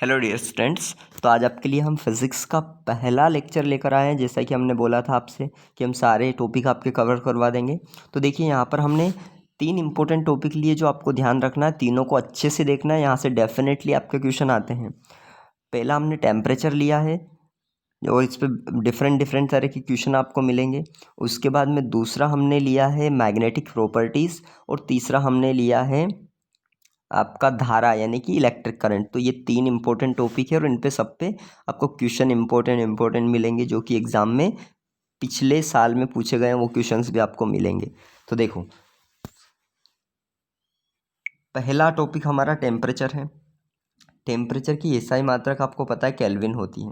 Hello dear students. तो आज आपके लिए हम फिज़िक्स का पहला लेक्चर लेकर आए हैं। जैसा कि हमने बोला था आपसे कि हम सारे टॉपिक आपके कवर करवा देंगे। तो देखिए यहाँ पर हमने 3 इंपॉर्टेंट टॉपिक लिए जो आपको ध्यान रखना है, तीनों को अच्छे से देखना है। यहाँ से डेफिनेटली आपके क्वेश्चन आते हैं। पहला हमने टेम्परेचर लिया है और इस पर डिफरेंट डिफरेंट तरह के क्वेश्चन आपको मिलेंगे। उसके बाद में दूसरा हमने लिया है मैग्नेटिक प्रॉपर्टीज़ और तीसरा हमने लिया है आपका धारा यानी कि इलेक्ट्रिक करंट। तो ये 3 इंपॉर्टेंट टॉपिक है और इन पे सब पे आपको क्वेश्चन इंपॉर्टेंट मिलेंगे जो कि एग्ज़ाम में पिछले साल में पूछे गए हैं, वो क्वेश्चंस भी आपको मिलेंगे। तो देखो, पहला टॉपिक हमारा टेम्परेचर है। टेम्परेचर की एसआई मात्रक आपको पता है केल्विन होती है।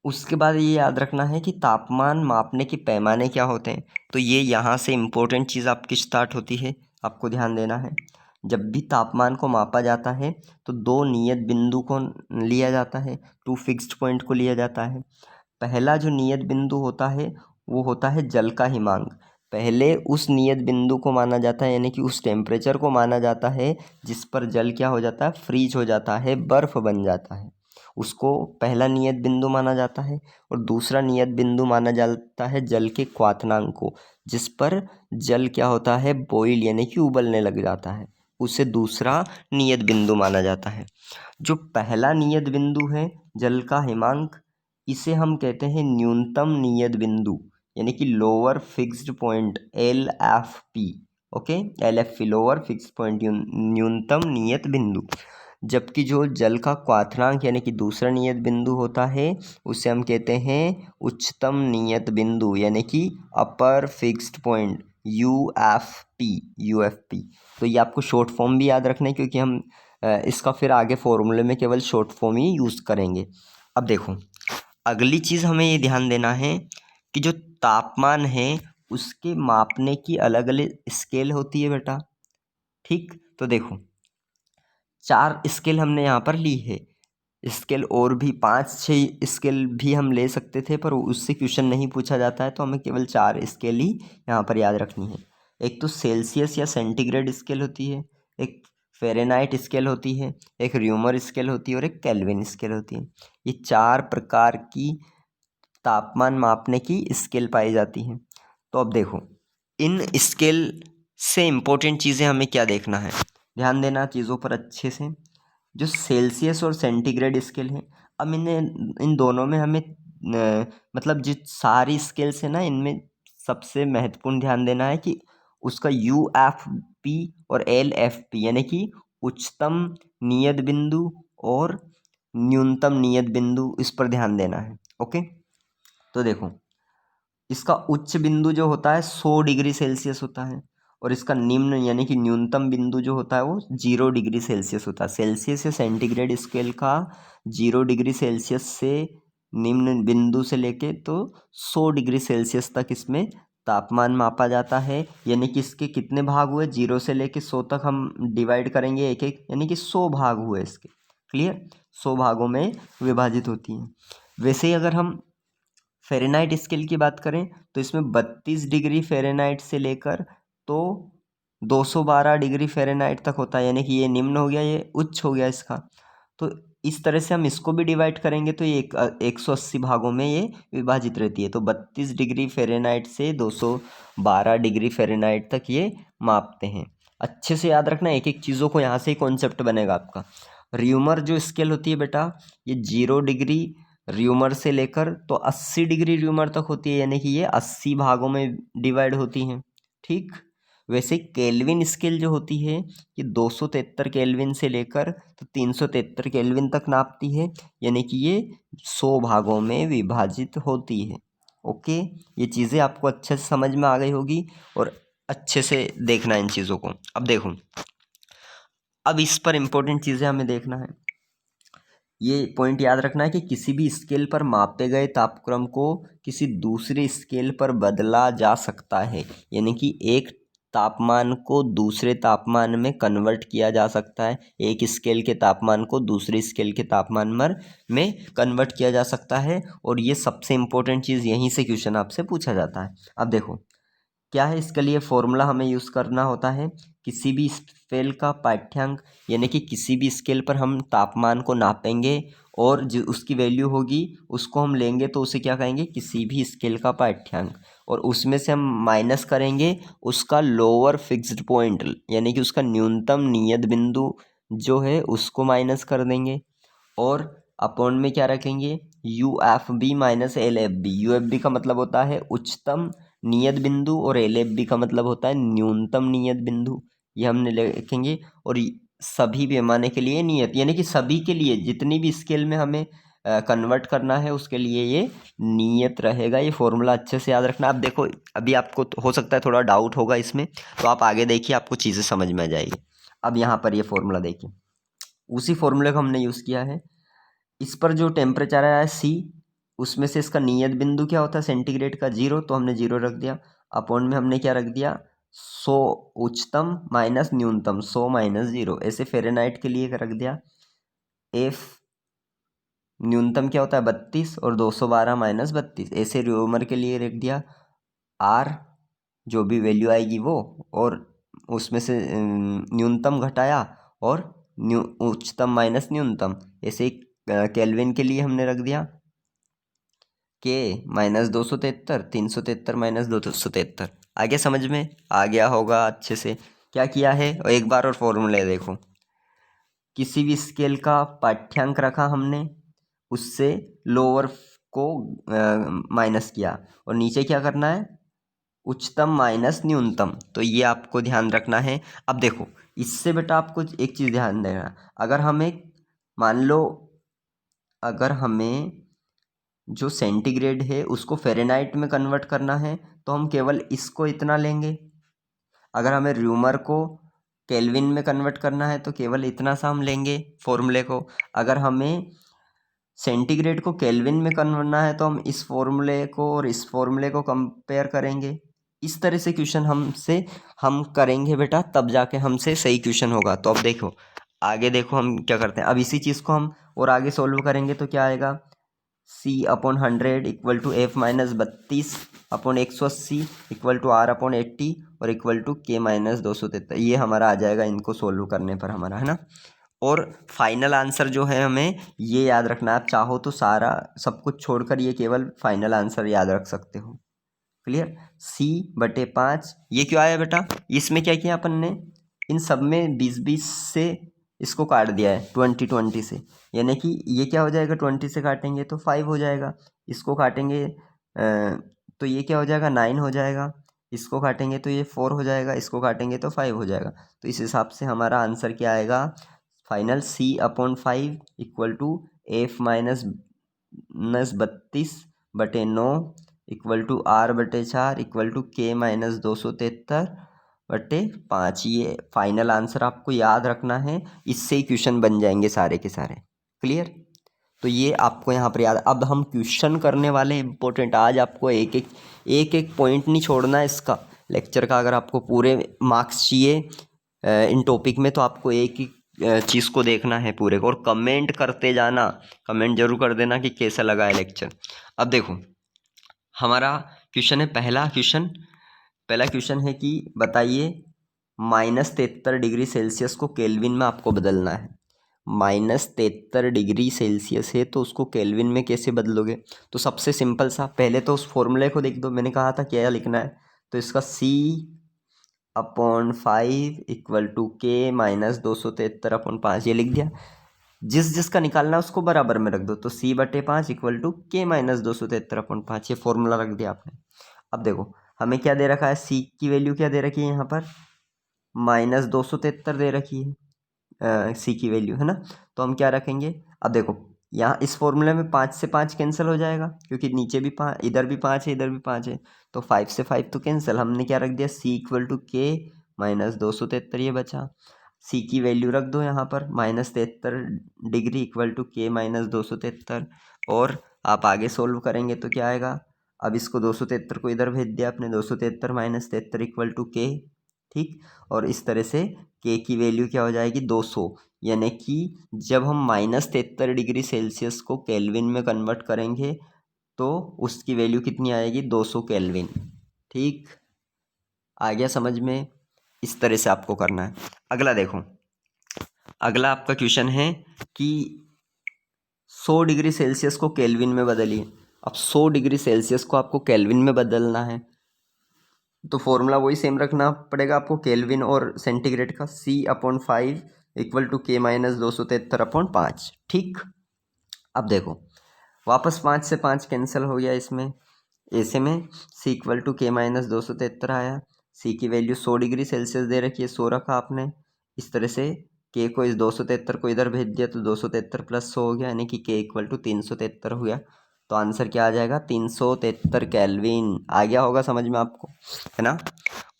उसके बाद ये याद रखना है कि तापमान मापने के पैमाने क्या होते हैं। तो ये यहाँ से इम्पोर्टेंट चीज़ आपकी स्टार्ट होती है, आपको ध्यान देना है। जब भी तापमान को मापा जाता है तो 2 नियत बिंदु को लिया जाता है, 2 फिक्स्ड पॉइंट को लिया जाता है। पहला जो नियत बिंदु होता है वो होता है जल का हिमांक। पहले उस नियत बिंदु को माना जाता है यानी कि उस टेम्परेचर को माना जाता है जिस पर जल क्या हो जाता है, फ्रीज हो जाता है, बर्फ़ बन जाता है। उसको पहला नियत बिंदु माना जाता है। और दूसरा नियत बिंदु माना जाता है जल के क्वथनांक को, जिस पर जल क्या होता है, बॉईल यानी कि उबलने लग जाता है, उसे दूसरा नियत बिंदु माना जाता है। जो पहला नियत बिंदु है जल का हिमांक, इसे हम कहते हैं न्यूनतम नियत बिंदु यानी कि lower fixed point, LFP। Okay, LFP lower fixed point, न्यूनतम नियत बिंदु। जबकि जो जल का क्वथनांक यानी कि दूसरा नियत बिंदु होता है उसे हम कहते हैं उच्चतम नियत बिंदु यानी कि अपर फिक्स्ड पॉइंट, UFP। तो ये आपको शॉर्ट फॉर्म भी याद रखना है क्योंकि हम इसका फिर आगे फॉर्मूले में केवल शॉर्ट फॉर्म ही यूज़ करेंगे। अब देखो, अगली चीज़ हमें ये ध्यान देना है कि जो तापमान है उसके मापने की अलग अलग स्केल होती है बेटा। ठीक, तो देखो 4 स्केल हमने यहाँ पर ली है। स्केल और भी 5-6 स्केल भी हम ले सकते थे, पर उससे क्वेश्चन नहीं पूछा जाता है, तो हमें केवल 4 स्केल ही यहाँ पर याद रखनी है। एक तो सेल्सियस या सेंटीग्रेड स्केल होती है, एक फ़ारेनहाइट स्केल होती है, एक र्यूमर स्केल होती है और एक केल्विन स्केल होती है। ये 4 प्रकार की तापमान मापने की स्केल पाई जाती हैं। तो अब देखो, इन स्केल से इम्पोर्टेंट चीज़ें हमें क्या देखना है, ध्यान देना चीज़ों पर अच्छे से। जो सेल्सियस और सेंटीग्रेड स्केल है, अब इन दोनों में हमें मतलब जो सारी स्केल्स है ना, इनमें सबसे महत्वपूर्ण ध्यान देना है कि उसका UFP और LFP यानी कि उच्चतम नियत बिंदु और न्यूनतम नियत बिंदु, इस पर ध्यान देना है। ओके, तो देखो, इसका उच्च बिंदु जो होता है 100 डिग्री सेल्सियस होता है और इसका निम्न यानी कि न्यूनतम बिंदु जो होता है वो 0 डिग्री सेल्सियस होता है। सेल्सियस या सेंटीग्रेड स्केल का 0 डिग्री सेल्सियस से निम्न बिंदु से लेके तो 100 डिग्री सेल्सियस तक इसमें तापमान मापा जाता है। यानी कि इसके कितने भाग हुए, 0 से लेके 100 तक हम डिवाइड करेंगे एक एक, यानी कि 100 भाग हुए इसके। क्लियर, 100 भागों में विभाजित होती हैं। वैसे ही अगर हम फ़ारेनहाइट स्केल की बात करें तो इसमें 32 डिग्री फ़ारेनहाइट से लेकर तो 212 डिग्री फ़ारेनहाइट तक होता है, यानी कि ये निम्न हो गया, ये उच्च हो गया इसका। तो इस तरह से हम इसको भी डिवाइड करेंगे तो ये 180 भागों में ये विभाजित रहती है। तो 32 डिग्री फ़ारेनहाइट से 212 डिग्री फ़ारेनहाइट तक ये मापते हैं। अच्छे से याद रखना, एक एक चीज़ों को, यहाँ से ही कॉन्सेप्ट बनेगा आपका। र्यूमर जो स्केल होती है बेटा, ये 0 डिग्री र्यूमर से लेकर तो 80 डिग्री र्यूमर तक होती है, यानी कि ये 80 भागों में डिवाइड होती हैं। ठीक, वैसे केल्विन स्केल जो होती है ये 273 केल्विन से लेकर तो 373 केल्विन तक नापती है, यानी कि ये 100 भागों में विभाजित होती है। ओके, ये चीज़ें आपको अच्छे से समझ में आ गई होगी और अच्छे से देखना इन चीज़ों को। अब देखो, अब इस पर इम्पोर्टेंट चीज़ें हमें देखना है। ये पॉइंट याद रखना है कि किसी भी स्केल पर मापे गए तापक्रम को किसी दूसरे स्केल पर बदला जा सकता है, यानी कि एक तापमान को दूसरे तापमान में कन्वर्ट किया जा सकता है। एक स्केल के तापमान को दूसरे स्केल के तापमान में कन्वर्ट किया जा सकता है। और ये सबसे इम्पोर्टेंट चीज़, यहीं से क्वेश्चन आपसे पूछा जाता है। अब देखो, क्या है इसके लिए फॉर्मूला हमें यूज़ करना होता है। किसी भी स्केल का पाठ्यांक यानी कि किसी भी स्केल पर हम तापमान को नापेंगे और जो उसकी वैल्यू होगी उसको हम लेंगे तो उसे क्या कहेंगे, किसी भी स्केल का पाठ्यांक, और उसमें से हम माइनस करेंगे उसका लोअर फिक्स्ड पॉइंट यानी कि उसका न्यूनतम नियत बिंदु जो है उसको माइनस कर देंगे, और अपॉन में क्या रखेंगे, U F B minus L F B. U F B का मतलब होता है उच्चतम नियत बिंदु और एल एफ बी का मतलब होता है न्यूनतम नियत बिंदु। ये हमने लिखेंगे। और सभी पैमाने के लिए नियत यानी कि सभी के लिए जितनी भी स्केल में हमें कन्वर्ट करना है उसके लिए ये नियत रहेगा। ये फॉर्मूला अच्छे से याद रखना। अब देखो, अभी आपको हो सकता है थोड़ा डाउट होगा इसमें, तो आप आगे देखिए, आपको चीज़ें समझ में आ जाएगी। अब यहाँ पर ये फॉर्मूला देखिए, उसी फॉर्मूले को हमने यूज़ किया है। इस पर जो टेम्परेचर आया है सी, उसमें से इसका नियत बिंदु क्या होता है सेंटीग्रेड का, 0, तो हमने 0 रख दिया। अपॉन में हमने क्या रख दिया, 100 उच्चतम माइनस न्यूनतम, 100 माइनस 0। ऐसे फ़ारेनहाइट के लिए रख दिया। एफ न्यूनतम क्या होता है 32 और 212 माइनस 32। ऐसे रोमर के लिए रख दिया। आर जो भी वैल्यू आएगी वो, और उसमें से न्यूनतम घटाया और उच्चतम माइनस न्यूनतम। ऐसे केल्विन के लिए हमने रख दिया के माइनस 273, 373 माइनस 273। आगे समझ में आ गया होगा अच्छे से क्या किया है। और एक बार और फॉर्मूले देखो, किसी भी स्केल का पाठ्यांक रखा हमने, उससे लोअर को माइनस किया, और नीचे क्या करना है, उच्चतम माइनस न्यूनतम। तो ये आपको ध्यान रखना है। अब देखो, इससे बेटा आपको एक चीज़ ध्यान देना, अगर हमें मान लो, अगर हमें जो सेंटीग्रेड है उसको फ़ारेनहाइट में कन्वर्ट करना है तो हम केवल इसको इतना लेंगे। अगर हमें र्यूमर को केल्विन में कन्वर्ट करना है तो केवल इतना सा हम लेंगे फॉर्मूले को। अगर हमें सेंटीग्रेड को केल्विन में करना है तो हम इस फॉर्मूले को और इस फॉर्मूले को कंपेयर करेंगे। इस तरह से क्वेश्चन हम करेंगे बेटा, तब जाके हमसे सही क्वेश्चन होगा। तो अब देखो, आगे देखो हम क्या करते हैं। अब इसी चीज़ को हम और आगे सोल्व करेंगे तो क्या आएगा, C upon 100 equal to F minus 32 upon 180 equal to R upon 80 और इक्वल टू K माइनस 273। ये हमारा आ जाएगा इनको सोल्व करने पर हमारा, है ना। और फाइनल आंसर जो है हमें ये याद रखना, आप चाहो तो सारा सब कुछ छोड़कर ये केवल फाइनल आंसर याद रख सकते हो। क्लियर। C/5 ये क्यों आया बेटा, इसमें क्या किया अपन ने, इन सब में 20-20 से इसको काट दिया है 20-20 से, यानी कि ये क्या हो जाएगा, 20 से काटेंगे तो 5 हो जाएगा, इसको काटेंगे तो ये क्या हो जाएगा 9 हो जाएगा, इसको काटेंगे तो ये 4 हो जाएगा, इसको काटेंगे तो 5 हो जाएगा। तो इस हिसाब से हमारा आंसर क्या आएगा final, C/5 equal to F minus 32/9 equal to R/4 equal to K minus 273/5। ये फाइनल आंसर आपको याद रखना है, इससे ही क्वेश्चन बन जाएंगे सारे के सारे। क्लियर। तो ये आपको यहाँ पर याद। अब हम क्वेश्चन करने वाले इंपॉर्टेंट, आज आपको एक एक पॉइंट नहीं छोड़ना है इसका लेक्चर का। अगर आपको पूरे मार्क्स चाहिए इन टॉपिक में तो आपको एक ही चीज़ को देखना है पूरे को, और कमेंट करते जाना, कमेंट जरूर कर देना कि कैसा लगा है लेक्चर। अब देखो, हमारा क्वेश्चन है, पहला क्वेश्चन है कि बताइए -73 डिग्री सेल्सियस को केल्विन में आपको बदलना है। -73 डिग्री सेल्सियस है तो उसको केल्विन में कैसे बदलोगे। तो सबसे सिंपल सा, पहले तो उस फॉर्मूले को देख दो, मैंने कहा था क्या लिखना है। तो इसका C/5 equal to K minus 273/5 ये लिख दिया। जिसका निकालना है उसको बराबर में रख दो। तो C/5 equal to K minus 273/5 ये फॉर्मूला रख दिया आपने। अब देखो हमें क्या दे रखा है, C की वैल्यू क्या दे रखी है यहाँ पर, -273 दे रखी है C की वैल्यू, है ना। तो हम क्या रखेंगे, अब देखो यहाँ इस फॉर्मूले में 5 से 5 कैंसिल हो जाएगा, क्योंकि नीचे भी 5, इधर भी 5 है, इधर भी 5 है, तो 5 से 5 तो कैंसिल। हमने क्या रख दिया, C equal to K minus 273 ये बचा। C की वैल्यू रख दो यहाँ पर, -73 degree equal to K minus 273, और आप आगे सोल्व करेंगे तो क्या आएगा। अब इसको 273 को इधर भेज दिया आपने, 273 माइनस 73 इक्वल टू K, ठीक। और इस तरह से K की वैल्यू क्या हो जाएगी 200, यानी कि जब हम -73 डिग्री सेल्सियस को केल्विन में कन्वर्ट करेंगे तो उसकी वैल्यू कितनी आएगी 200 केल्विन, ठीक। आ गया समझ में? इस तरह से आपको करना है। अगला देखो, अगला आपका क्वेश्चन है कि 100 डिग्री सेल्सियस को केल्विन में बदलिए। अब 100 डिग्री सेल्सियस को आपको केल्विन में बदलना है तो फॉर्मूला वही सेम रखना पड़ेगा आपको, केल्विन और सेंटीग्रेड का, C/5 इक्वल टू K-273/5। ठीक। अब देखो वापस 5 से 5 कैंसिल हो गया इसमें, ऐसे में C इक्वल टू K-273 आया। C की वैल्यू 100 डिग्री सेल्सियस दे रखी है, 100 रखा आपने। इस तरह से K को इस 273 को इधर भेज दिया तो 273 प्लस 100 हो गया, यानी कि K इक्वल टू 373 हो गया। तो आंसर क्या आ जाएगा? 373 केल्विन। आ गया होगा समझ में आपको, है ना?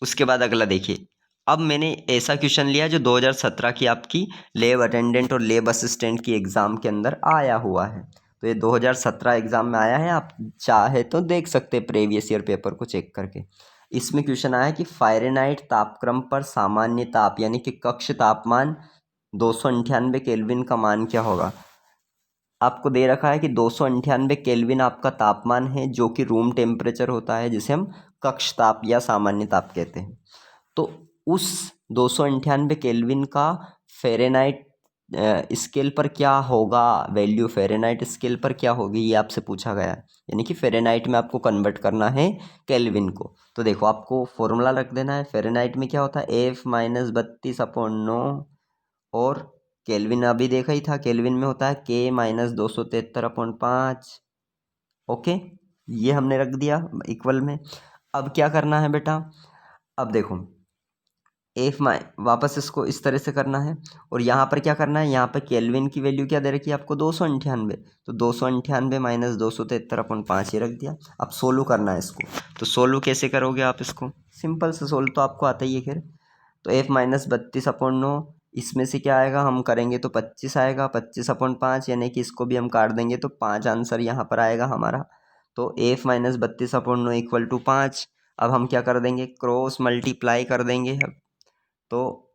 उसके बाद अगला देखिए, अब मैंने ऐसा क्वेश्चन लिया जो 2017 की आपकी लैब अटेंडेंट और लैब असिस्टेंट की एग्ज़ाम के अंदर आया हुआ है। तो ये 2017 एग्ज़ाम में आया है, आप चाहे तो देख सकते हैं प्रीवियस ईयर पेपर को चेक करके। इसमें क्वेश्चन आया कि फ़ारेनहाइट तापक्रम पर सामान्य ताप यानी कि कक्ष तापमान 298 केल्विन का मान क्या होगा। आपको दे रखा है कि 298 केल्विन आपका तापमान है, जो कि रूम टेम्परेचर होता है, जिसे हम कक्ष ताप या सामान्य ताप कहते हैं। तो उस 298 केल्विन का फ़ारेनहाइट स्केल पर क्या होगा, वैल्यू फ़ारेनहाइट स्केल पर क्या होगी, ये आपसे पूछा गया है। यानी कि फ़ारेनहाइट में आपको कन्वर्ट करना है केल्विन को। तो देखो आपको फॉर्मूला रख देना है। फ़ारेनहाइट में क्या होता है? F-32/9, और केल्विन अभी देखा ही था, केल्विन में होता है K-273/5। ओके, ये हमने रख दिया इक्वल में। अब क्या करना है बेटा? अब देखो वापस इसको इस तरह से करना है, और यहाँ पर क्या करना है? यहाँ पर केल्विन की वैल्यू क्या दे रखी है आपको? 298। तो 298 माइनस 273/5 ये रख दिया। अब सोल्व करना है इसको। तो सोल्व कैसे करोगे आप इसको? सिंपल से सोल्व तो आपको आता ही है खैर। तो F-32/9, इसमें से क्या आएगा? हम करेंगे तो 25 आएगा, 25/5, यानी कि इसको भी हम काट देंगे तो 5 आंसर यहाँ पर आएगा हमारा। तो F-32/9 इक्वल टू 5। अब हम क्या कर देंगे? क्रॉस मल्टीप्लाई कर देंगे। तो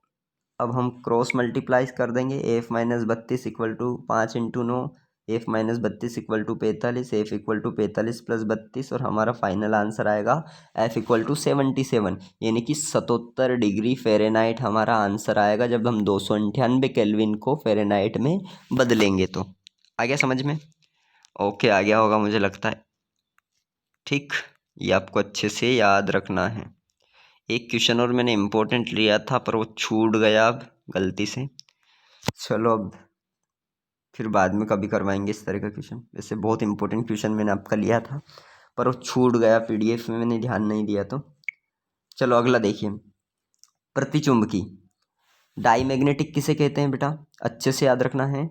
अब हम क्रॉस मल्टीप्लाई कर देंगे। F-32 equal to 5 into 9, F-32 equal to 45, F equal to 45 plus 32, और हमारा फाइनल आंसर आएगा F इक्वल टू 77, यानी कि 77 डिग्री फ़ारेनहाइट हमारा आंसर आएगा जब हम 298 केल्विन को फ़ारेनहाइट में बदलेंगे। तो आ गया समझ में? ओके, आ गया होगा मुझे लगता है। ठीक, ये आपको अच्छे से याद रखना है। एक क्वेश्चन और मैंने इम्पोर्टेंट लिया था पर वो छूट गया अब गलती से। चलो अब फिर बाद में कभी करवाएंगे इस तरह का क्वेश्चन। वैसे बहुत इंपॉर्टेंट क्वेश्चन मैंने आपका लिया था पर वो छूट गया, PDF में मैंने ध्यान नहीं दिया। तो चलो अगला देखिए, प्रतिचुंबकी। डाईमैग्नेटिक किसे कहते हैं बेटा? अच्छे से याद रखना है,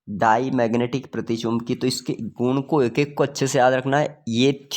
डाईमैग्नेटिक प्रतिचुंबकी। तो इसके गुण को एक एक को अच्छे से याद रखना है। ये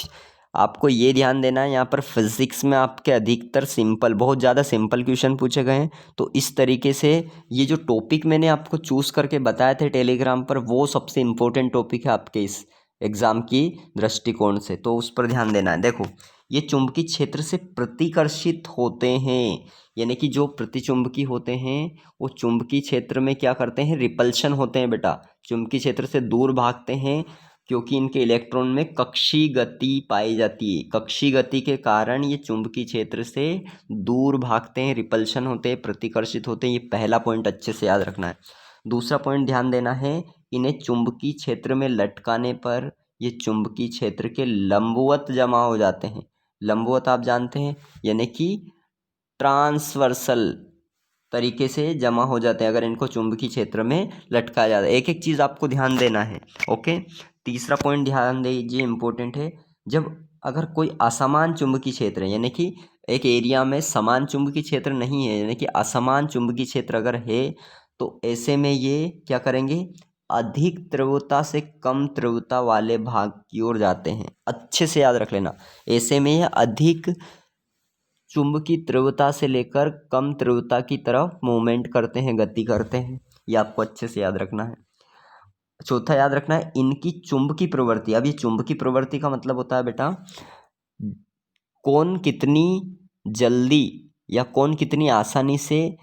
आपको ये ध्यान देना है, यहाँ पर फिजिक्स में आपके अधिकतर सिंपल, बहुत ज़्यादा सिंपल क्वेश्चन पूछे गए हैं। तो इस तरीके से ये जो टॉपिक मैंने आपको चूज़ करके बताए थे टेलीग्राम पर, वो सबसे इम्पोर्टेंट टॉपिक है आपके इस एग्ज़ाम की दृष्टिकोण से, तो उस पर ध्यान देना है। देखो ये चुंबकीय क्षेत्र से प्रतिकर्षित होते हैं, यानी कि जो प्रतिचुंबकी होते हैं वो चुंबकीय क्षेत्र में क्या करते हैं? रिपल्शन होते हैं बेटा, चुंबकीय क्षेत्र से दूर भागते हैं, क्योंकि इनके इलेक्ट्रॉन में कक्षीय गति पाई जाती है। कक्षीय गति के कारण ये चुंबकीय क्षेत्र से दूर भागते हैं, रिपल्शन होते हैं, प्रतिकर्षित होते हैं। ये पहला पॉइंट अच्छे से याद रखना है। दूसरा पॉइंट ध्यान देना है, इन्हें चुंबकीय क्षेत्र में लटकाने पर ये चुंबकीय क्षेत्र के लंबवत जमा हो जाते हैं। लंबवत आप जानते हैं, यानी कि ट्रांसवर्सल तरीके से जमा हो जाते हैं अगर इनको चुंबकीय क्षेत्र में लटकाया जाता है। एक एक चीज़ आपको ध्यान देना है। ओके, तीसरा पॉइंट ध्यान दीजिए, इंपॉर्टेंट है। जब अगर कोई असमान चुंबकीय क्षेत्र है, यानी कि एक एरिया में समान चुंबकीय क्षेत्र नहीं है, यानी कि असमान चुंबकीय क्षेत्र अगर है, तो ऐसे में ये क्या करेंगे? अधिक तीव्रता से कम तीव्रता वाले भाग की ओर जाते हैं। अच्छे से याद रख लेना, ऐसे में यह अधिक चुंबकीय तीव्रता से लेकर कम तीव्रता की तरफ मूवमेंट करते हैं, गति करते हैं। ये आपको अच्छे से याद रखना है। चौथा याद रखना है इनकी चुंबकीय प्रवृत्ति। अब ये चुंबकीय प्रवृत्ति का मतलब होता है बेटा, कौन कितनी जल्दी या कौन कितनी आसानी से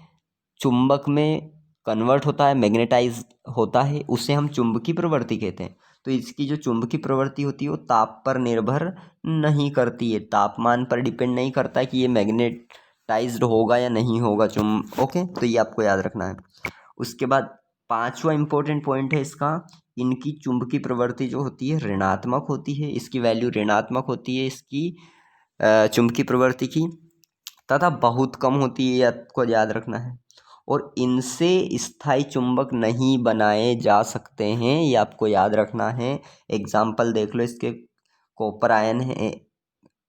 चुंबक में कन्वर्ट होता है, मैग्नेटाइज होता है, उसे हम चुंबकीय प्रवृत्ति कहते हैं। तो इसकी जो चुंबकीय प्रवृत्ति होती है वो ताप पर निर्भर नहीं करती है, तापमान पर डिपेंड नहीं करता है कि ये मैग्नेटाइज्ड होगा या नहीं होगा ओके, तो ये आपको याद रखना है। उसके बाद पांचवा इंपॉर्टेंट पॉइंट है इसका, इनकी चुंबकीय प्रवृत्ति जो होती है ऋणात्मक होती है, इसकी वैल्यू ऋणात्मक होती है इसकी चुंबकीय प्रवृत्ति की, तथा बहुत कम होती है, आपको याद रखना है। और इनसे स्थायी चुंबक नहीं बनाए जा सकते हैं, ये आपको याद रखना है। एग्जाम्पल देख लो इसके, कॉपर आयन है,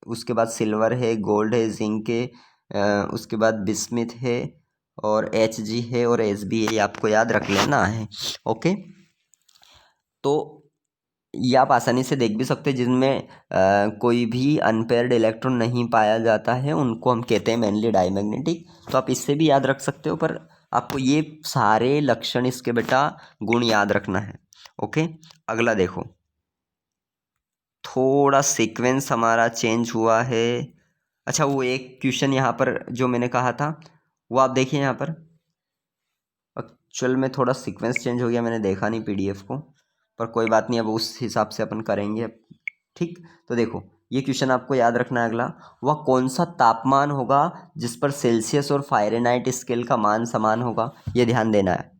उसके बाद सिल्वर है, गोल्ड है, जिंक है, उसके बाद बिस्मिथ है और Hg है और Sb है, ये आपको याद रख लेना है। ओके, तो ये आप आसानी से देख भी सकते हैं, जिनमें कोई भी अनपेयर्ड इलेक्ट्रॉन नहीं पाया जाता है उनको हम कहते हैं मेनली डायमैग्नेटिक। तो आप इससे भी याद रख सकते हो, पर आपको ये सारे लक्षण इसके बेटा गुण याद रखना है। ओके, अगला देखो, थोड़ा सीक्वेंस हमारा चेंज हुआ है। अच्छा, वो एक क्वेश्चन यहाँ पर जो मैंने कहा था वो आप देखिए यहाँ पर, एक्चुअल में थोड़ा सीक्वेंस चेंज हो गया, मैंने देखा नहीं पीडीएफ को, पर कोई बात नहीं, अब उस हिसाब से अपन करेंगे। ठीक, तो देखो ये क्वेश्चन आपको याद रखना है। अगला, वह कौन सा तापमान होगा जिस पर सेल्सियस और फ़ारेनहाइट स्केल का मान समान होगा, ये ध्यान देना है।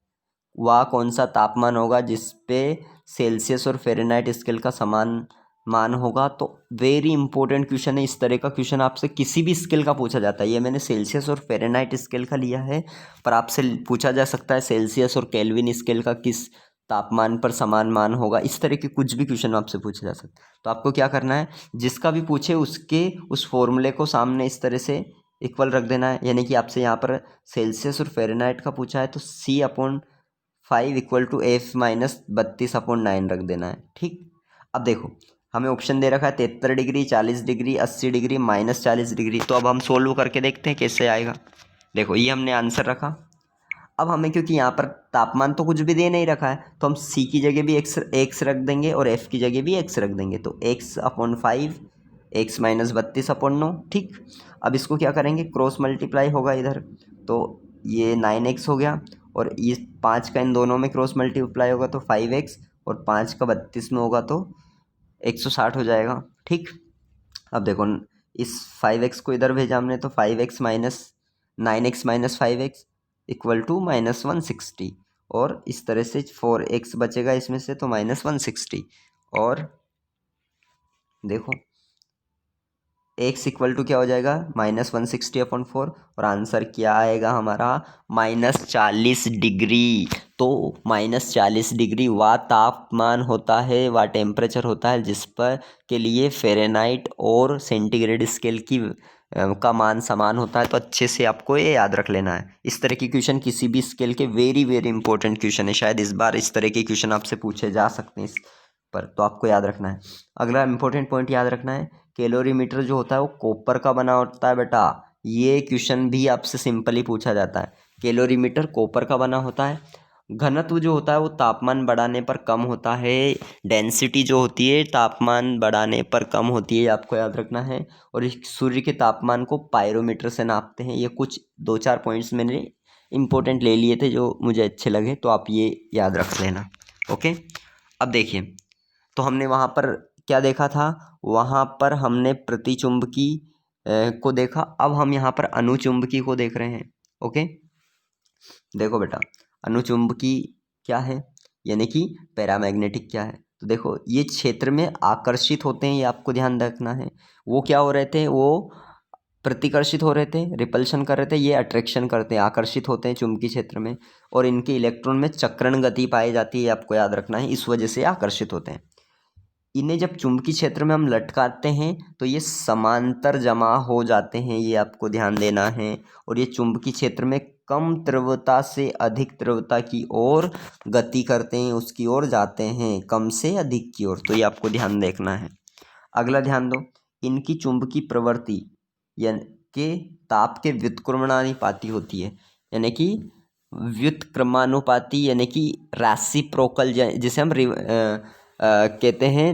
वह कौन सा तापमान होगा जिस पे सेल्सियस और फ़ारेनहाइट स्केल का समान मान होगा। तो वेरी इंपॉर्टेंट क्वेश्चन है, इस तरह का क्वेश्चन आपसे किसी भी स्केल का पूछा जाता है। ये मैंने सेल्सियस और फ़ारेनहाइट स्केल का लिया है, पर आपसे पूछा जा सकता है सेल्सियस और केल्विन स्केल का किस तापमान पर समान मान होगा। इस तरह के कुछ भी क्वेश्चन आपसे पूछे जा सकते हैं। तो आपको क्या करना है, जिसका भी पूछे उसके उस फॉर्मूले को सामने इस तरह से इक्वल रख देना है। यानी कि आपसे यहाँ पर सेल्सियस और फ़ारेनहाइट का पूछा है तो C/5 इक्वल टू F-32/9 रख देना है। ठीक, अब देखो हमें ऑप्शन दे रखा है 73 डिग्री, 40 डिग्री, 80 डिग्री, -40 डिग्री। तो अब हम सोल्व करके देखते हैं कैसे आएगा। देखो ये हमने आंसर रखा। अब हमें, क्योंकि यहाँ पर तापमान तो कुछ भी दे नहीं रखा है, तो हम C की जगह भी x रख देंगे और F की जगह भी x रख देंगे। तो x/5 x-32/9। ठीक, अब इसको क्या करेंगे, क्रॉस मल्टीप्लाई होगा इधर, तो ये 9x हो गया, और ये 5 का इन दोनों में क्रॉस मल्टीप्लाई होगा तो 5x, और 5 का 32 में होगा तो 160 हो जाएगा। ठीक, अब देखो इस 5x को इधर भेजा हमने, तो 5x minus 9x minus 5x equal to -160, और इस तरह से 4x बचेगा इसमें से, तो -160, और देखो x इक्वल टू क्या हो जाएगा, -160/4, और आंसर क्या आएगा हमारा, -40 डिग्री। तो -40 डिग्री वह तापमान होता है, वह टेम्परेचर होता है जिस पर के लिए फ़ारेनहाइट और सेंटीग्रेड स्केल की का मान समान होता है। तो अच्छे से आपको ये याद रख लेना है। इस तरह की क्वेश्चन किसी भी स्केल के वेरी वेरी इंपॉर्टेंट क्वेश्चन है, शायद इस बार इस तरह के क्वेश्चन आपसे पूछे जा सकते हैं इस पर, तो आपको याद रखना है। अगला इंपॉर्टेंट पॉइंट याद रखना है, कैलोरीमीटर जो होता है वो कॉपर का बना होता है बेटा। ये क्वेश्चन भी आपसे सिंपली पूछा जाता है, कैलोरीमीटर कॉपर का बना होता है। घनत्व जो होता है वो तापमान बढ़ाने पर कम होता है, डेंसिटी जो होती है तापमान बढ़ाने पर कम होती है, आपको याद रखना है। और इस सूर्य के तापमान को पायरोमीटर से नापते हैं। ये कुछ 2-4 पॉइंट्स मैंने इंपॉर्टेंट ले लिए थे जो मुझे अच्छे लगे, तो आप ये याद रख लेना। ओके, अब देखिए, तो हमने वहाँ पर क्या देखा था, वहाँ पर हमने प्रतिचुंबकी को देखा। अब हम यहाँ पर अनुचुंबकी को देख रहे हैं। ओके, देखो बेटा, अनुचुंबकी क्या है, यानी कि पैरामैग्नेटिक क्या है। तो देखो ये क्षेत्र में आकर्षित होते हैं, ये आपको ध्यान रखना है। वो क्या हो रहे थे, वो प्रतिकर्षित हो रहे थे, रिपल्शन कर रहे थे, ये अट्रैक्शन करते हैं, आकर्षित होते हैं चुंबकीय क्षेत्र में, और इनके इलेक्ट्रॉन में चक्रण गति पाई जाती है, आपको याद रखना है, इस वजह से आकर्षित होते हैं। इन्हें जब चुंबकीय क्षेत्र में हम लटकाते हैं तो ये समांतर जमा हो जाते हैं, ये आपको ध्यान देना है। और ये चुंबकीय क्षेत्र में कम तीव्रता से अधिक तीव्रता की ओर गति करते हैं, उसकी ओर जाते हैं, कम से अधिक की ओर। तो ये आपको ध्यान देखना है। अगला ध्यान दो, इनकी चुंबकीय प्रवृत्ति यानी के ताप के व्युत्क्रमणानुपाती होती है, यानी कि व्युत्क्रमानुपाती, यानी कि रेसिप्रोकल, जिसे हम कहते हैं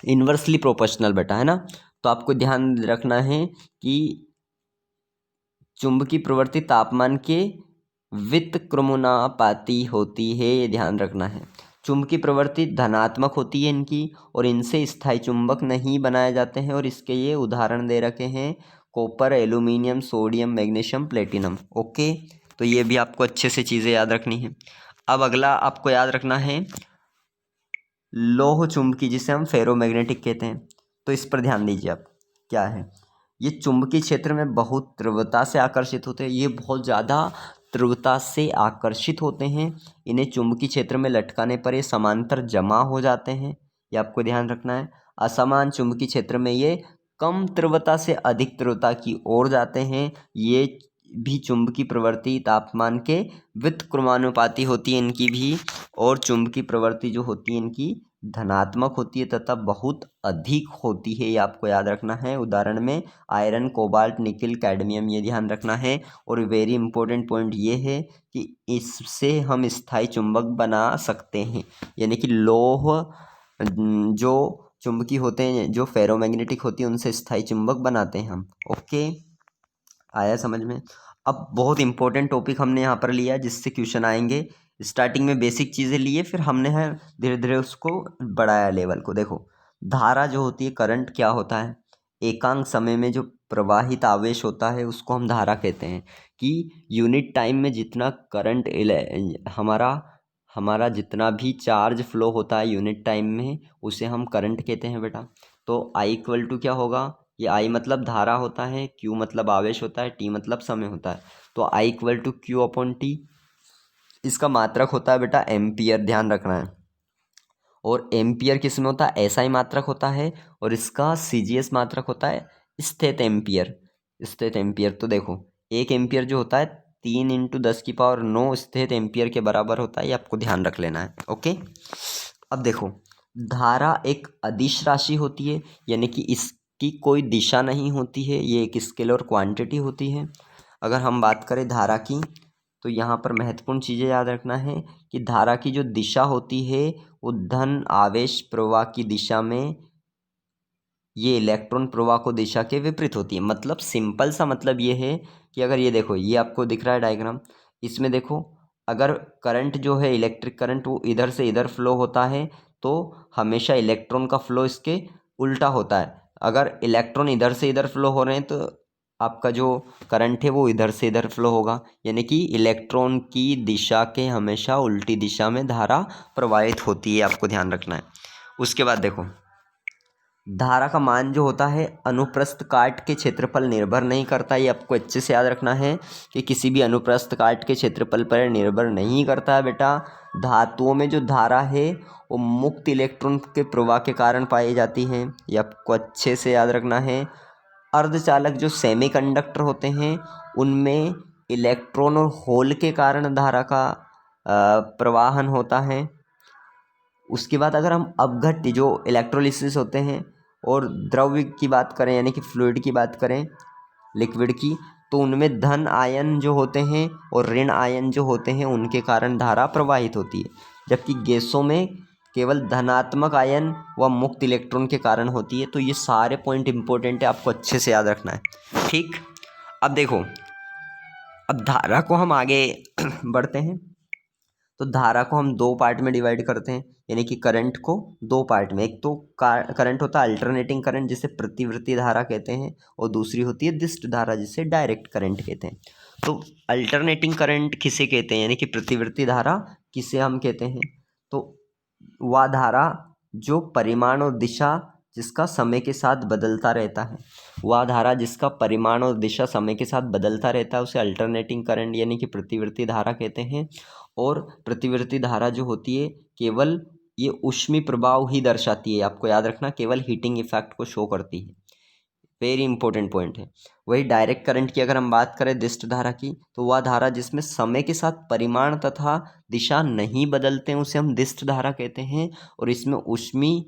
इन्वर्सली प्रोपोर्शनल बेटा, है ना। तो आपको ध्यान रखना है कि चुंबकीय प्रवृत्ति तापमान के व्युत्क्रमानुपाती होती है, ये ध्यान रखना है। चुंबकीय प्रवृत्ति धनात्मक होती है इनकी, और इनसे स्थायी चुंबक नहीं बनाए जाते हैं, और इसके ये उदाहरण दे रखे हैं copper, aluminium, sodium, magnesium, platinum. Okay, तो ये भी आपको अच्छे से चीज़ें याद रखनी है। अब अगला आपको याद रखना है लौह चुंबकी, जिसे हम फेरोमैग्नेटिक कहते हैं। तो इस पर ध्यान दीजिए आप, क्या है ये चुंबकीय क्षेत्र में बहुत तीव्रता से आकर्षित होते हैं। ये बहुत ज़्यादा तीव्रता से आकर्षित होते हैं। इन्हें चुंबकीय क्षेत्र में लटकाने पर ये समांतर जमा हो जाते हैं, ये आपको ध्यान रखना है। असमान चुंबकीय क्षेत्र में ये कम तीव्रता से अधिक तीव्रता की ओर जाते हैं। ये भी चुंबकीय प्रवृत्ति तापमान के व्युत्क्रमानुपाती होती है इनकी भी, और चुंबकीय प्रवृत्ति जो होती है इनकी धनात्मक होती है तथा बहुत अधिक होती है, ये आपको याद रखना है। उदाहरण में आयरन, कोबाल्ट, निकिल, कैडमियम, ये ध्यान रखना है। और वेरी इंपॉर्टेंट पॉइंट ये है कि इससे हम स्थायी चुंबक बना सकते हैं, यानी कि लौह जो चुंबकीय होते हैं, जो फेरोमैग्नेटिक होती है, उनसे स्थायी चुंबक बनाते हैं हम। ओके, आया समझ में। अब बहुत इंपॉर्टेंट टॉपिक हमने यहाँ पर लिया जिससे क्वेश्चन आएंगे। स्टार्टिंग में बेसिक चीज़ें लिए, फिर हमने है धीरे धीरे उसको बढ़ाया लेवल को। देखो, धारा जो होती है, करंट क्या होता है, एकांक समय में जो प्रवाहित आवेश होता है उसको हम धारा कहते हैं। कि यूनिट टाइम में जितना करंट हमारा हमारा जितना भी चार्ज फ्लो होता है यूनिट टाइम में, उसे हम करंट कहते हैं बेटा। तो आई इक्वल टू क्या होगा, ये आई मतलब धारा होता है, क्यू मतलब आवेश होता है, टी मतलब समय होता है। तो I equal to Q upon T. इसका मात्रक होता है बेटा एम्पियर, ध्यान रखना है। और एम्पियर किस में होता है, एसआई मात्रक होता है, और इसका सीजीएस मात्रक होता है स्थित एम्पियर। स्थित एम्पियर, तो देखो 1 एम्पियर जो होता है 3 × 10⁹ स्थित एम्पियर के बराबर होता है, ये आपको ध्यान रख लेना है। ओके, अब देखो, धारा एक अदिश राशि होती है, यानी कि इसकी कोई दिशा नहीं होती है, ये एक स्केलर क्वांटिटी होती है। अगर हम बात करें धारा की, तो यहाँ पर महत्वपूर्ण चीज़ें याद रखना है कि धारा की जो दिशा होती है वो धन आवेश प्रवाह की दिशा में, ये इलेक्ट्रॉन प्रवाह को दिशा के विपरीत होती है। मतलब सिंपल सा मतलब ये है कि अगर ये देखो, ये आपको दिख रहा है डायग्राम, इसमें देखो अगर करंट जो है इलेक्ट्रिक करंट वो इधर से इधर फ्लो होता है तो हमेशा इलेक्ट्रॉन का फ्लो इसके उल्टा होता है। अगर इलेक्ट्रॉन इधर से इधर फ्लो हो रहे हैं तो आपका जो करंट है वो इधर से इधर फ्लो होगा, यानी कि इलेक्ट्रॉन की दिशा के हमेशा उल्टी दिशा में धारा प्रवाहित होती है, आपको ध्यान रखना है। उसके बाद देखो, धारा का मान जो होता है अनुप्रस्थ काट के क्षेत्रफल निर्भर नहीं करता, ये आपको अच्छे से याद रखना है कि किसी भी अनुप्रस्थ काट के क्षेत्रफल पर निर्भर नहीं करता है बेटा। धातुओं में जो धारा है वो मुक्त इलेक्ट्रॉन के प्रवाह के कारण पाई जाती है, ये आपको अच्छे से याद रखना है। अर्धचालक जो सेमीकंडक्टर होते हैं उनमें इलेक्ट्रॉन और होल के कारण धारा का प्रवाहन होता है। उसके बाद अगर हम अपघट्य जो इलेक्ट्रोलिसिस होते हैं और द्रव्य की बात करें, यानी कि फ्लूइड की बात करें, लिक्विड की, तो उनमें धन आयन जो होते हैं और ऋण आयन जो होते हैं उनके कारण धारा प्रवाहित होती है। जबकि गैसों में केवल धनात्मक आयन व मुक्त इलेक्ट्रॉन के कारण होती है। तो ये सारे पॉइंट इंपॉर्टेंट है, आपको अच्छे से याद रखना है। ठीक, अब देखो, अब धारा को हम आगे बढ़ते हैं। तो धारा को हम 2 पार्ट में डिवाइड करते हैं, यानी कि करंट को 2 पार्ट में। एक तो करंट होता है अल्टरनेटिंग करंट जिसे प्रतिवर्ती धारा कहते हैं, और दूसरी होती है दिष्ट धारा जिसे डायरेक्ट करंट कहते हैं। तो अल्टरनेटिंग करंट किसे कहते हैं, यानी कि प्रतिवर्ती धारा किसे हम कहते हैं, तो वह धारा जो परिमाण और दिशा जिसका समय के साथ बदलता रहता है, वह धारा जिसका परिमाण और दिशा समय के साथ बदलता रहता है उसे अल्टरनेटिंग करंट यानी कि प्रतिवर्ती धारा कहते हैं। और प्रतिवर्ती धारा जो होती है केवल ये ऊष्मीय प्रभाव ही दर्शाती है, आपको याद रखना, केवल हीटिंग इफेक्ट को शो करती है। वेरी इंपॉर्टेंट पॉइंट है। वही डायरेक्ट करंट की अगर हम बात करें दिष्ट धारा की, तो वह धारा जिसमें समय के साथ परिमाण तथा दिशा नहीं बदलते हैं उसे हम दिष्ट धारा कहते हैं। और इसमें ऊष्मीय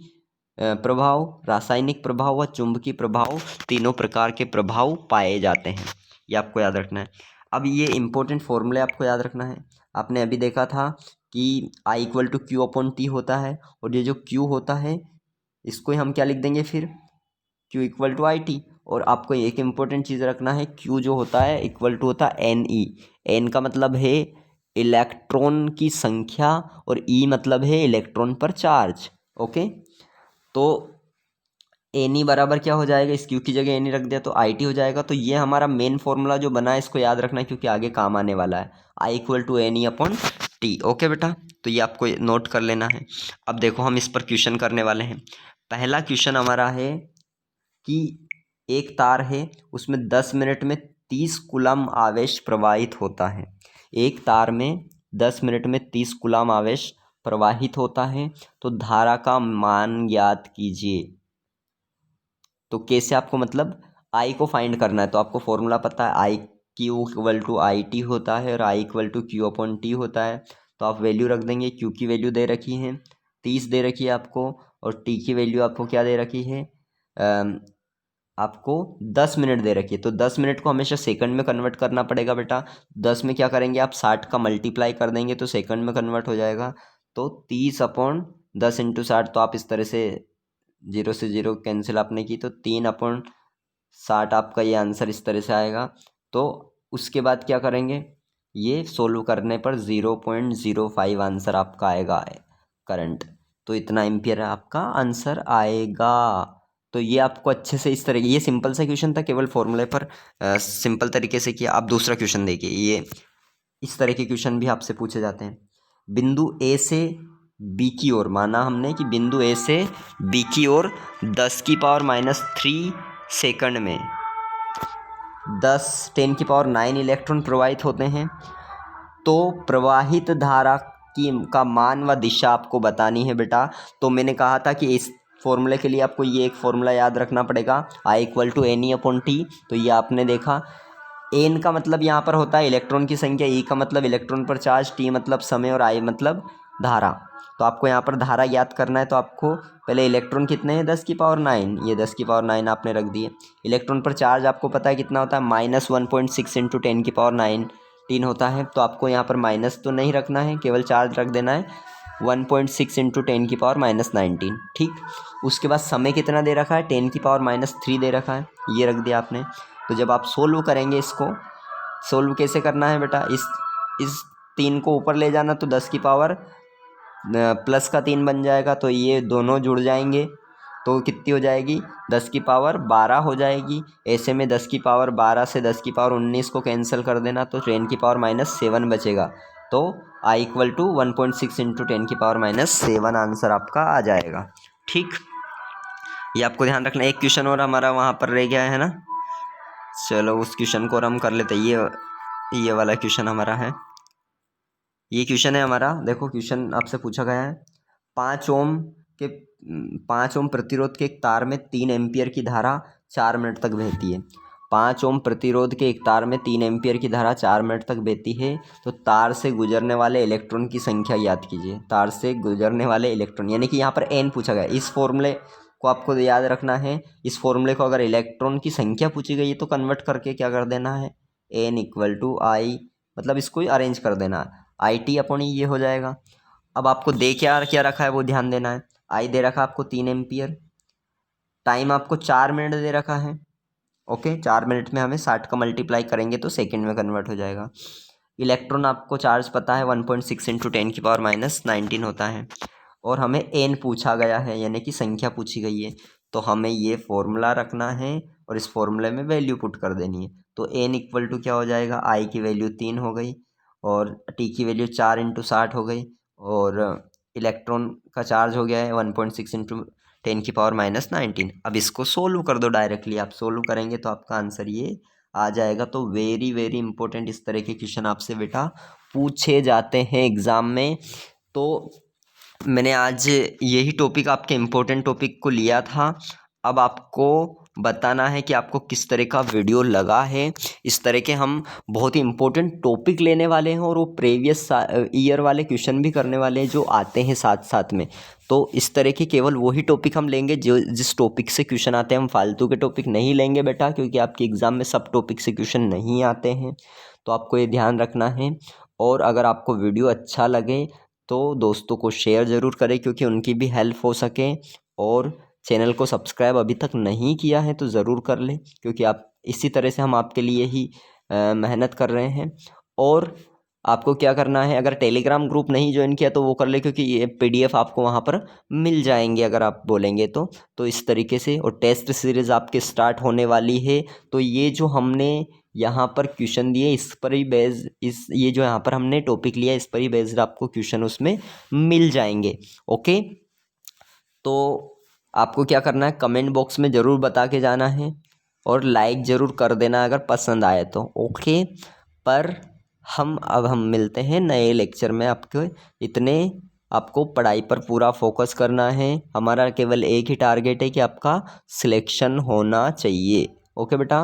प्रभाव, रासायनिक प्रभाव व चुंबकीय प्रभाव, तीनों प्रकार के प्रभाव पाए जाते हैं, ये आपको याद रखना है। अब ये इंपॉर्टेंट फॉर्मूले आपको याद रखना है। आपने अभी देखा था कि I equal to Q upon T होता है, और ये जो क्यू होता है इसको हम क्या लिख देंगे फिर, Q equal to I T. और आपको एक इम्पोर्टेंट चीज़ रखना है, क्यू जो होता है इक्वल टू होता है एन ई। एन का मतलब है इलेक्ट्रॉन की संख्या और ई मतलब है इलेक्ट्रॉन पर चार्ज। ओके, तो एनी बराबर क्या हो जाएगा, इस क्यू की जगह एनी रख दिया तो आई टी हो जाएगा। तो ये हमारा मेन फॉर्मूला जो बना है इसको याद रखना है क्योंकि आगे काम आने वाला है, I equal to N E upon T. Okay बेटा, तो ये आपको नोट कर लेना है। अब देखो हम इस पर क्वेश्चन करने वाले हैं। पहला क्वेश्चन हमारा है कि एक तार है उसमें 10 मिनट में 30 कूलम आवेश प्रवाहित होता है। एक तार में 10 मिनट में 30 कूलम आवेश प्रवाहित होता है, तो धारा का मान ज्ञात कीजिए। तो कैसे आपको मतलब आई को फाइंड करना है, तो आपको फॉर्मूला पता है, I Q equal to I T होता है और I equal to Q upon T होता है। तो आप वैल्यू रख देंगे, क्यू की वैल्यू दे रखी है 30 दे रखी है आपको, और टी की वैल्यू आपको क्या दे रखी है, आपको 10 मिनट दे रखी है। तो 10 मिनट को हमेशा सेकंड में कन्वर्ट करना पड़ेगा बेटा। 10 में क्या करेंगे आप 60 का मल्टीप्लाई कर देंगे तो सेकंड में कन्वर्ट हो जाएगा। तो 30 अपॉन 10 इंटू 60, तो आप इस तरह से 0 से 0 कैंसिल आपने की तो 3 अपॉन 60 आपका ये आंसर इस तरह से आएगा। तो उसके बाद क्या करेंगे, ये सोल्व करने पर 0.05 आंसर आपका आएगा करंट। तो इतना एम्पियर आपका आंसर आएगा। तो ये आपको अच्छे से इस तरह, ये सिंपल सा क्वेश्चन था, केवल फॉर्मूले पर सिंपल तरीके से किया। आप दूसरा क्वेश्चन देखिए, ये इस तरह के क्वेश्चन भी आपसे पूछे जाते हैं। बिंदु ए से बी की ओर, माना हमने कि बिंदु ए से बी की ओर 10⁻³ सेकंड में 10⁻⁹ इलेक्ट्रॉन प्रवाहित होते हैं। तो प्रवाहित धारा का मान व दिशा आपको बतानी है बेटा। तो मैंने कहा था कि इस फॉर्मूले के लिए आपको ये एक फॉर्मूला याद रखना पड़ेगा, I equal to N E upon T. तो ये आपने देखा, एन का मतलब यहाँ पर होता है इलेक्ट्रॉन की संख्या, ई का मतलब इलेक्ट्रॉन पर चार्ज, टी मतलब समय और आई मतलब धारा। तो आपको यहाँ पर धारा याद करना है, तो आपको पहले इलेक्ट्रॉन कितने हैं 10⁹, ये 10⁹ आपने रख दिए। इलेक्ट्रॉन पर चार्ज आपको पता है कितना होता है, -1.6 इंटू 10⁻⁹ होता है। तो आपको यहाँ पर माइनस तो नहीं रखना है, केवल चार्ज रख देना है 1.6 इंटू 10⁻⁹। ठीक, उसके बाद समय कितना दे रखा है, 10⁻³ दे रखा है, ये रख दिया आपने। तो जब आप सोल्व करेंगे, इसको सोल्व कैसे करना है बेटा, इस 3 को ऊपर ले जाना, तो 10 की पावर प्लस का 3 बन जाएगा। तो ये दोनों जुड़ जाएंगे तो कितनी हो जाएगी, 10 की पावर 12 हो जाएगी। ऐसे में 10 की पावर 12 से 10 की पावर 19 को कैंसिल कर देना, तो 10 की पावर -7 बचेगा। तो I equal to 1.6 into 10⁻⁷ answer आपका आ जाएगा। ठीक, ये आपको ध्यान रखना। एक क्वेश्चन और हमारा वहाँ पर रह गया है ना, चलो उस क्वेश्चन को और हम कर लेते हैं। ये वाला क्वेश्चन हमारा है, ये क्वेश्चन है हमारा। देखो क्वेश्चन आपसे पूछा गया है, 5 ओम प्रतिरोध के एक तार में 3 एम्पियर की धारा 4 मिनट तक बहती है। 5 ओम प्रतिरोध के एक तार में 3 एम्पियर की धारा 4 मिनट तक बहती है। तो तार से गुजरने वाले इलेक्ट्रॉन की संख्या याद कीजिए। तार से गुजरने वाले इलेक्ट्रॉन, यानी कि यहाँ पर एन पूछा गया। इस फॉर्मूले को आपको याद रखना है। इस फॉर्मूले को अगर इलेक्ट्रॉन की संख्या पूछी गई है तो कन्वर्ट करके क्या कर देना है, एन इक्वल टू आई, मतलब इसको अरेंज कर देना, आई टी अपॉन ये हो जाएगा। अब आपको दे क्या रखा है वो ध्यान देना है। आई दे रखा आपको 3 एम्पियर, टाइम आपको 4 मिनट दे रखा है। ओके, 4 मिनट में हमें 60 का मल्टीप्लाई करेंगे तो सेकंड में कन्वर्ट हो जाएगा। इलेक्ट्रॉन आपको चार्ज पता है 1.6 इंटू 10⁻⁹ होता है। और हमें एन पूछा गया है, यानी कि संख्या पूछी गई है। तो हमें ये फॉर्मूला रखना है और इस फॉर्मूले में वैल्यू पुट कर देनी है। तो एन इक्वल टू क्या हो जाएगा, आई की वैल्यू 3 हो गई और टी की वैल्यू 4 इंटू 60 हो गई, और इलेक्ट्रॉन का चार्ज हो गया है 1.6 इंटू 10⁻⁹। अब इसको सोल्व कर दो डायरेक्टली। आप सोल्व करेंगे तो आपका आंसर ये आ जाएगा। तो वेरी वेरी इंपॉर्टेंट इस तरह के क्वेश्चन आपसे बेटा पूछे जाते हैं एग्ज़ाम में। तो मैंने आज यही टॉपिक आपके इम्पोर्टेंट टॉपिक को लिया था। अब आपको बताना है कि आपको किस तरह का वीडियो लगा है। इस तरह के हम बहुत ही इम्पोर्टेंट टॉपिक लेने वाले हैं और वो प्रीवियस ईयर वाले क्वेश्चन भी करने वाले हैं जो आते हैं साथ साथ में। तो इस तरह के केवल वही टॉपिक हम लेंगे जो जिस टॉपिक से क्वेश्चन आते हैं। हम फालतू के टॉपिक नहीं लेंगे बेटा, क्योंकि आपके एग्ज़ाम में सब टॉपिक से क्वेश्चन नहीं आते हैं। तो आपको ये ध्यान रखना है। और अगर आपको वीडियो अच्छा लगे तो दोस्तों को शेयर ज़रूर करें, क्योंकि उनकी भी हेल्प हो सके। और चैनल को सब्सक्राइब अभी तक नहीं किया है तो ज़रूर कर लें, क्योंकि आप इसी तरह से हम आपके लिए ही मेहनत कर रहे हैं। और आपको क्या करना है, अगर टेलीग्राम ग्रुप नहीं ज्वाइन किया तो वो कर ले, क्योंकि ये PDF आपको वहाँ पर मिल जाएंगे अगर आप बोलेंगे तो इस तरीके से। और टेस्ट सीरीज़ आपकी स्टार्ट होने वाली है, तो ये जो हमने यहाँ पर क्वेश्चन दिए इस पर ही बेस्ड, ये जो यहाँ पर हमने टॉपिक लिया इस पर ही बेस्ड आपको क्वेश्चन उसमें मिल जाएंगे। ओके, तो आपको क्या करना है, कमेंट बॉक्स में ज़रूर बता के जाना है और लाइक ज़रूर कर देना अगर पसंद आए तो। ओके, पर हम मिलते हैं नए लेक्चर में। आपको पढ़ाई पर पूरा फोकस करना है। हमारा केवल एक ही टारगेट है कि आपका सिलेक्शन होना चाहिए। ओके बेटा।